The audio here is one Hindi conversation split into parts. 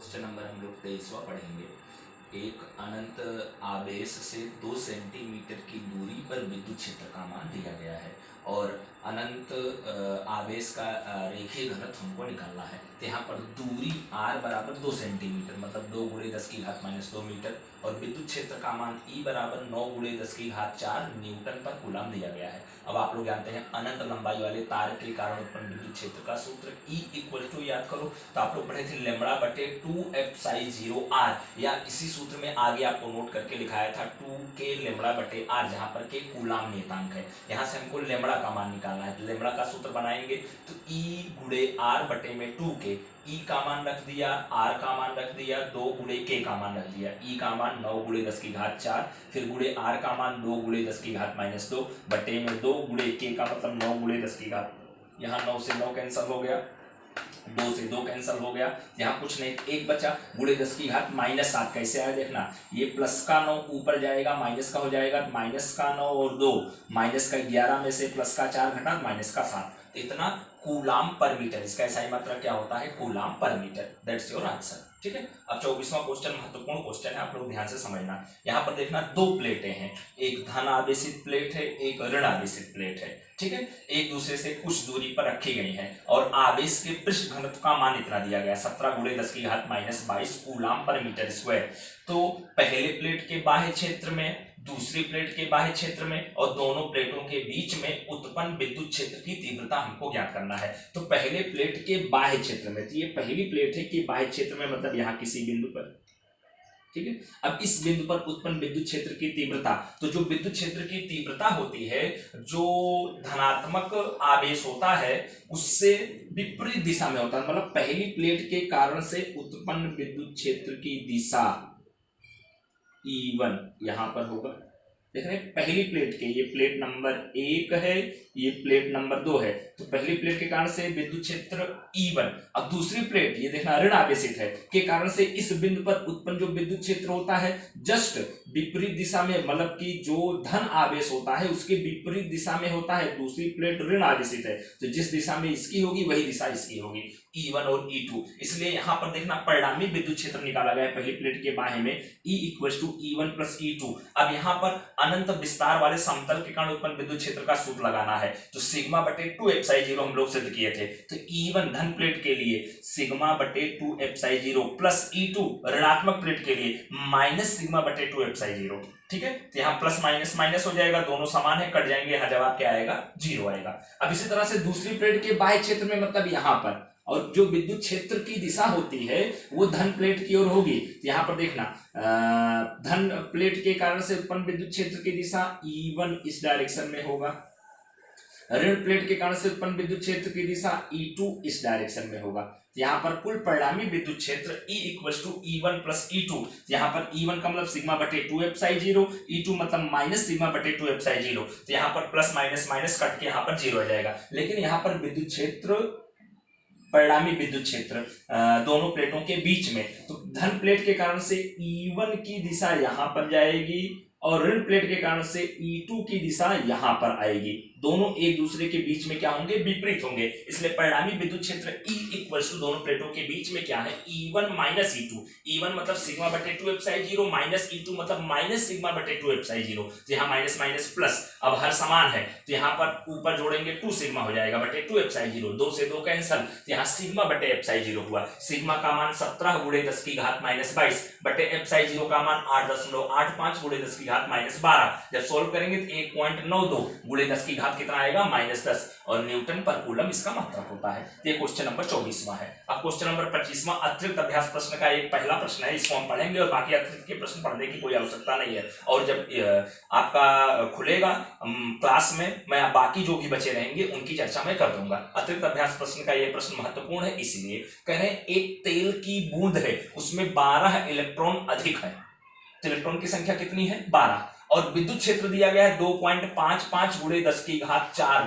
क्वेश्चन नंबर हम लोग 23वां पढ़ेंगे। एक अनंत आवेश से 2 सेंटीमीटर की दूरी पर विद्युत क्षेत्र का मान दिया गया है और अनंत आवेश का रेखीय घनत्व हमको निकालना है। तो यहाँ पर दूरी r बराबर 2 सेंटीमीटर मतलब 2 गुणे 10 की घात -2 मीटर और विद्युत क्षेत्र का मान E बराबर 9 गुणे 10 की घात 4 न्यूटन पर कूलम दिया गया है। अब आप लोग जानते हैं अनंत लंबाई वाले तार के कारण उत्पन्न विद्युत क्षेत्र का सूत्र E इक्वल टू याद करो तो आप लोग पढ़े थे लेमड़ा बटे 2f(0r) या इसी सूत्र में आगे आपको नोट करके लिखाया था 2k लेमड़ा बटे r, जहां पर के कूलम नियतांक है। यहाँ से हमको लेमड़ा का मान निकालना है तो लेमड़ा का सूत्र बनाएंगे तो E गुणे r बटे में 2k, E का मान रख दिया, R का मान रख दिया, 2 गुणे K का मान रख दिया। E का मान 9 गुणे 10 की घात 4, फिर गुणे R का मान 2 गुणे 10 की घात -2 बटे में 2 गुणे K का मतलब 9 गुणे 10 की घात, यहाँ 9 से 9 कैंसिल हो गया, 2 से 2 कैंसिल हो गया, यहाँ कुछ नहीं एक बचा गुणे 10 की घात -7। कैसे आया देखना, ये प्लस का 9 ऊपर जाएगा माइनस का हो जाएगा, माइनस का 9 और 2 माइनस का 11 में से प्लस का 4 घटा माइनस का 7, इतना कूलाम पर मीटर। इसका SI मात्रा क्या होता है, कूलाम पर मीटर। That's your answer. ठीक है। अब 24वां क्वेश्चन महत्वपूर्ण क्वेश्चन है, आप लोग ध्यान से समझना। यहाँ पर देखना 2 प्लेटें हैं, एक धन आवेशित प्लेट है, एक ऋण आवेशित प्लेट है। ठीक है, एक दूसरे से कुछ दूरी पर रखी गई है और आवेश के पृष्ठ घनत्व का मान इतना दिया गया 17 गुणे 10 की घात -22 कूलाम पर मीटर स्क्वायर। तो पहले प्लेट के बाह्य क्षेत्र में, दूसरी प्लेट के बाह्य क्षेत्र में और दोनों प्लेटों के बीच में उत्पन्न विद्युत क्षेत्र की तीव्रता हमको ज्ञात करना है। तो पहले प्लेट के बाह्य क्षेत्र में, तो ये पहली प्लेट है कि बाह्य क्षेत्र में मतलब यहाँ किसी बिंदु पर, ठीक है। अब इस बिंदु पर उत्पन्न विद्युत क्षेत्र की तीव्रता, तो जो विद्युत क्षेत्र की तीव्रता होती है, जो धनात्मक आवेश होता है उससे विपरीत दिशा में होता है, मतलब पहली प्लेट के कारण से उत्पन्न विद्युत क्षेत्र की दिशा E1 यहां पर होगा। देख रहे हैं पहली प्लेट के, ये प्लेट नंबर 1 है, ये प्लेट नंबर 2 है, तो पहली प्लेट के कारण से विद्युत क्षेत्र E1। अब दूसरी प्लेट ये देखना ऋण आवेशित है के कारण से इस बिंदु पर उत्पन्न जो विद्युत क्षेत्र होता है जस्ट विपरीत दिशा में, मतलब कि जो धन आवेश होता है उसके विपरीत दिशा में होता है। दूसरी प्लेट ऋण आवेशित है तो जिस दिशा में इसकी होगी वही दिशा इसकी होगी, E1 और E2। इसलिए यहां पर देखना परिणामी विद्युत क्षेत्र निकाला गया है पहली प्लेट के बाह्य में E = E1 + E2। अब यहां पर अनंत विस्तार वाले समतल के कारण उत्पन्न विद्युत क्षेत्र का सूत्र लगाना है, तो सिग्मा बटे 2f(0) हम लोग सिद्ध किए थे। तो E1 धन प्लेट के लिए सिग्मा बटे 2f(0) प्लस E2 ऋणात्मक प्लेट के लिए माइनस सिग्मा बटे 2f(0). ठीक है, तो यहाँ प्लस माइनस माइनस हो जाएगा, दोनों समान है, कट जाएंगे, यहाँ जवाब क्या आएगा, 0 आएगा। अब इसी तरह से दूसरी प्लेट के बाह्य क्षेत्र में मतलब यहाँ पर, और जो विद्युत क्षेत्र की दिशा होती है वो धन प्लेट की ओर होगी। यहाँ पर देखना धन प्लेट के कारण से उत्पन्न विद्युत क्षेत्र की दिशा E1 इस डायरेक्शन में होगा, ऋण प्लेट के कारण से उत्पन्न विद्युत क्षेत्र की दिशा E2 इस डायरेक्शन में होगा। यहाँ पर कुल परिणामी विद्युत क्षेत्र E = E1 + E2। यहाँ पर E1 का मतलब सिग्मा बटे 2f(0), E2 मतलब माइनस सिग्मा बटे 2f(0). तो यहाँ पर प्लस माइनस माइनस कट के यहाँ पर 0 आ जाएगा। लेकिन यहाँ पर विद्युत क्षेत्र, परिणामी विद्युत क्षेत्र दोनों प्लेटों के बीच में, तो धन प्लेट के कारण से E1 की दिशा यहाँ पर जाएगी और ऋण प्लेट के कारण से E2 की दिशा यहाँ पर आएगी। दोनों एक दूसरे के बीच में क्या होंगे, विपरीत होंगे। इसलिए परिणामी विद्युत क्षेत्र E = दोनों प्लेटों के बीच में क्या है, E1 - E2। E1 मतलब सिग्मा बटे 2f(0) माइनस E2 मतलब माइनस सिग्मा बटे 2f(0). तो यहाँ माइनस माइनस प्लस, अब हर समान है तो यहाँ पर ऊपर जोड़ेंगे 2 सिग्मा हो जाएगा बटे 2f(0), 2 से 2 कैंसल, तो यहाँ सिग्मा बटे f(0) हुआ। सिग्मा का मान 17 गुणे 10 की घात -22 बटे f(0) का मान 8.85 गुणे 10 की घात -12। जब सोल्व करेंगे तो 1.92 गुणे 10 की घात कितना आएगा, -10, और न्यूटन पर कूलम इसका मात्रक होता है। ये क्वेश्चन नंबर 24वां है। अब क्वेश्चन नंबर 25वां अतिरिक्त अभ्यास प्रश्न का एक पहला प्रश्न है, इसको हम पढ़ेंगे और बाकी अतिरिक्त के प्रश्न पढ़ने की कोई आवश्यकता नहीं है। और जब आपका खुलेगा क्लास में, मैं बाकी जो भी बचे रहेंगे उनकी चर्चा मैं कर दूंगा। अतिरिक्त अभ्यास प्रश्न का यह प्रश्न महत्वपूर्ण है, इसलिए कह रहे हैं एक तेल की बूंद है, उसमें 12 इलेक्ट्रॉन अधिक है। तो इलेक्ट्रॉन की संख्या कितनी है, 12, और विद्युत क्षेत्र दिया गया है 2.55 गुणे 10⁴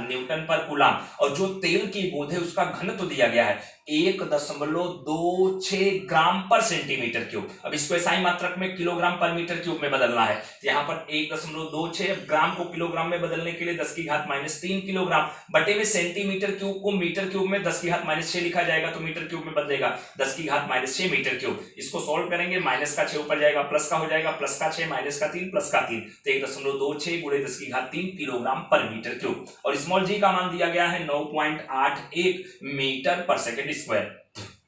न्यूटन पर कूलम, और जो तेल की बूंद है उसका घनत्व दिया गया है 1.26 ग्राम पर सेंटीमीटर क्यूब। अब इसको एसआई मात्रक में किलोग्राम पर मीटर क्यूब में बदलना है, तो यहाँ पर 1.26 ग्राम को किलोग्राम में बदलने के लिए 10⁻³ किलोग्राम बटे में सेंटीमीटर क्यूब को मीटर क्यूब में 10⁻6 लिखा जाएगा, तो मीटर क्यूब में बदलेगा 10⁻6 मीटर क्यूब। इसको सॉल्व करेंगे, माइनस का 6 ऊपर जाएगा, प्लस का हो जाएगा, प्लस का 6 माइनस का 3 प्लस का 3, तो 1.26 गुणे 10⁻³ किलोग्राम पर मीटर क्यूब। और स्मॉल जी का मान दिया गया है 9.81 मीटर पर सेकेंड स्क्वायर।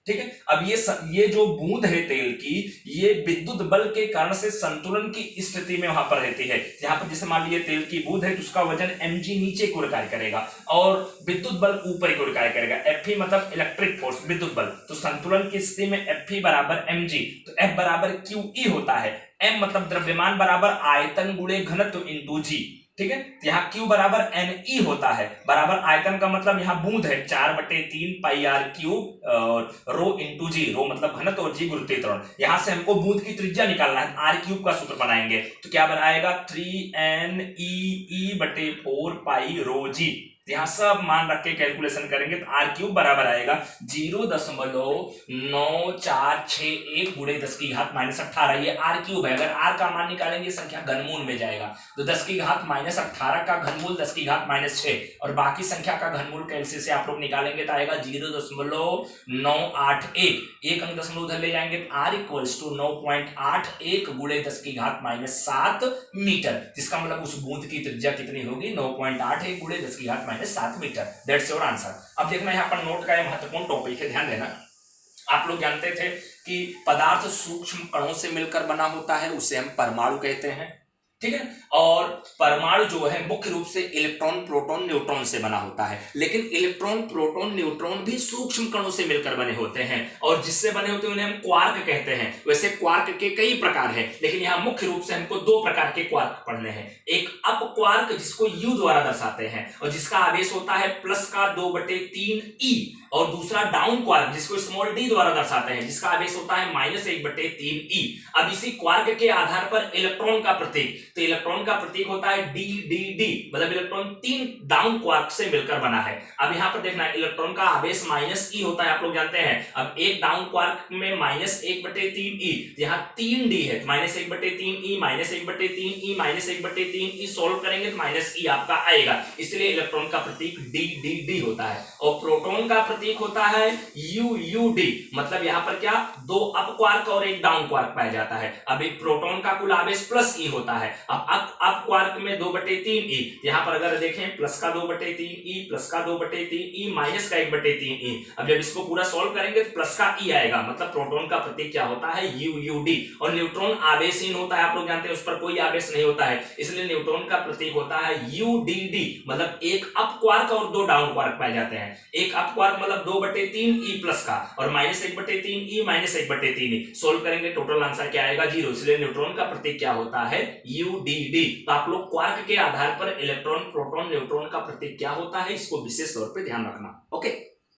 ठीक है, अब ये जो बूंद है तेल की, ये विद्युत बल के कारण से संतुलन की स्थिति में वहां पर रहती है। यहां पर जैसे मान लीजिए तेल की बूंद है तो उसका वजन mg नीचे की ओर कार्य करेगा और विद्युत बल ऊपर की ओर कार्य करेगा। Fe मतलब इलेक्ट्रिक फोर्स, विद्युत बल, तो संतुलन की स्थिति में Fe बराबर mg, तो F बराबर QE होता है। m मतलब द्रव्यमान बराबर आयतन गुणे घनत्व इंटू g। ठीक है, यहाँ Q बराबर NE होता है, बराबर आयतन का मतलब यहाँ बूंद है 4/3 पाई r क्यूब और रो इंटू जी, रो मतलब घनत्व और जी गुरुत्वीय त्वरण। यहाँ से हमको बूंद की त्रिज्या निकालना है, r क्यूब का सूत्र बनाएंगे तो क्या बनाएगा 3NEE/4 पाई रो जी। यहाँ सब मान रख के कैलकुलेशन करेंगे तो r क्यूब बराबर आएगा 0.9461 गुणे 10⁻18। ये r क्यूब है, अगर r का मान निकालेंगे संख्या घनमूल में जाएगा, तो 10⁻18 का घनमूल 10⁻6 और बाकी संख्या का घनमूल कैसे से आप लोग निकालेंगे तो आएगा 0.981, एक अंक दशमलव उधर ले जाएंगे तो r इक्वल्स टू 9.81 गुणे 10⁻7 मीटर, जिसका मतलब उस बूंद की त्रिज्या कितनी होगी 9.81 गुणे 10⁻7 मीटर। That's your answer. अब देखना यहाँ पर नोट का ये महत्वपूर्ण टॉपिक है, ध्यान देना। आप लोग जानते थे कि पदार्थ सूक्ष्म कणों से मिलकर बना होता है, उसे हम परमाणु कहते हैं। ठीक है, और परमाणु जो है मुख्य रूप से इलेक्ट्रॉन प्रोटॉन न्यूट्रॉन से बना होता है, लेकिन इलेक्ट्रॉन प्रोटॉन न्यूट्रॉन भी सूक्ष्म कणों से मिलकर बने होते हैं, और जिससे बने होते हैं उन्हें हम क्वार्क कहते हैं। वैसे क्वार्क के कई प्रकार हैं, लेकिन यहाँ मुख्य रूप से हमको 2 प्रकार के क्वार्क पढ़ने हैं। एक अप क्वार्क जिसको U द्वारा दर्शाते हैं और जिसका आवेश होता है प्लस का 2/3 E, और दूसरा डाउन क्वार्क जिसको स्मॉल d द्वारा दर्शाते हैं, जिसका आवेश होता है -1/3 E। अब इसी क्वार्क के आधार पर इलेक्ट्रॉन का प्रतीक, तो इलेक्ट्रॉन का प्रतीक होता है DDD, मतलब इलेक्ट्रॉन 3 डाउन क्वार्क से मिलकर बना है। अब यहाँ पर देखना, इलेक्ट्रॉन का आवेश -E होता है, आप लोग जानते हैं। अब एक डाउन क्वार्क में -1/3 E, यहाँ 3D है, -1/3 E, -1/3 E, -1/3 E, सोल्व करेंगे तो -E आपका आएगा, इसलिए इलेक्ट्रॉन का प्रतीक DDD होता है। और प्रोटॉन का प्रतीक होता है UUD, मतलब यहाँ पर क्या 2 अप क्वार्क और एक डाउन क्वार्क पाया जाता है। अब एक प्रोटॉन का कुल आवेश प्लस E होता है, अब अप क्वार्क में 2/3 E, यहाँ पर अगर देखें प्लस का 2/3 E, प्लस का 2/3 E, माइनस का 1/3 E। अब जब इसको पूरा सॉल्व करेंगे तो प्लस का E आएगा, मतलब प्रोटॉन का प्रतीक क्या होता है UUD। और न्यूट्रॉन आवेशहीन होता है, आप लोग जानते हैं, उस पर कोई आवेश नहीं होता है, इसलिए न्यूट्रॉन का प्रतीक होता है UDD, मतलब एक अप क्वार्क और 2 डाउन क्वार्क पाए जाते हैं। एक अप क्वार्क मतलब 2/3 E प्लस का, और -1/3 E, -1/3 E। सोल्व करेंगे टोटल आंसर क्या आएगा 0, इसलिए न्यूट्रॉन का प्रतीक क्या होता है UDD। तो आप लोग क्वार्क के आधार पर इलेक्ट्रॉन प्रोटॉन न्यूट्रॉन का प्रतीक क्या होता है इसको विशेष तौर पे ध्यान रखना। ओके।